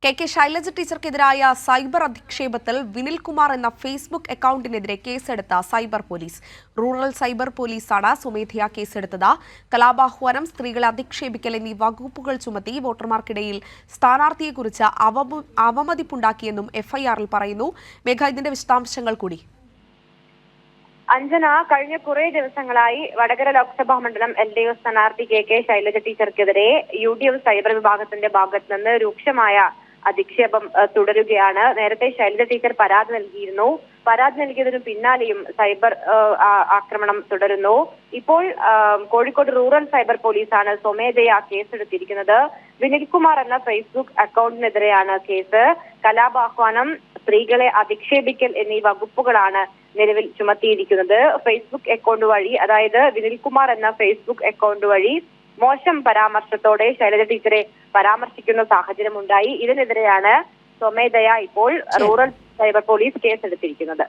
K Shailaja ടീച്ചർക്കെതിരായ cyber അധിക്ഷേപത്തിൽ Vinilkumar എന്ന Facebook അക്കൗണ്ടിനെതിരെ കേസെടുത്ത cyber police. Rural cyber പോലീസാണ് സ്വമേധയാ കേസെടുത്തത്. കലാപാഹ്വാനം, സ്ത്രീകളെ അധിക്ഷേപിക്കൽ എന്നീ വകുപ്പുകൾ ചുമത്തി വോട്ടർമാർക്കിടയിൽ സ്ഥാനാർത്ഥിയെക്കുറിച്ച് അവമതിപ്പുണ്ടാക്കിയെന്നും എഫ്ഐആറിൽ പറയുന്നു. മേഘ, ഇതിന്റെ വിശദാംശങ്ങൾ കൂടി. അഞ്ജന, കഴിഞ്ഞ കുറെ ദിവസങ്ങളായി വടകര ലോക്സഭാ മണ്ഡലം LDF സ്ഥാനാർത്ഥി കെ ശൈലജ ടീച്ചർക്കെതിരെ UDF സൈബർ വിഭാഗത്തിന്റെ ഭാഗത്ത് നിന്ന് രൂക്ഷമായ അധിക്ഷേപം തുടരുകയാണ്. നേരത്തെ ശൈലജ ടീച്ചർ പരാതി നൽകിയിരുന്നു. പരാതി നൽകിയതിനു പിന്നാലെയും സൈബർ ആക്രമണം തുടരുന്നു. ഇപ്പോൾ കോഴിക്കോട് റൂറൽ സൈബർ പോലീസാണ് സ്വമേധയാ കേസെടുത്തിരിക്കുന്നത്. വിനിൽകുമാർ എന്ന ഫേസ്ബുക്ക് അക്കൗണ്ടിനെതിരെയാണ് കേസ്. കലാപാഹ്വാനം, സ്ത്രീകളെ അധിക്ഷേപിക്കൽ എന്നീ വകുപ്പുകളാണ് നിലവിൽ ചുമത്തിയിരിക്കുന്നത്. ഫേസ്ബുക്ക് അക്കൗണ്ട് വഴി, അതായത് വിനിൽകുമാർ എന്ന ഫേസ്ബുക്ക് അക്കൗണ്ട് വഴി മോശം പരാമർശത്തോടെ ശൈലജ ടീച്ചറെ പരാമർശിക്കുന്ന സാഹചര്യമുണ്ടായി. ഇതിനെതിരെയാണ് സ്വമേധയാ ഇപ്പോൾ റൂറൽ സൈബർ പോലീസ് കേസെടുത്തിരിക്കുന്നത്.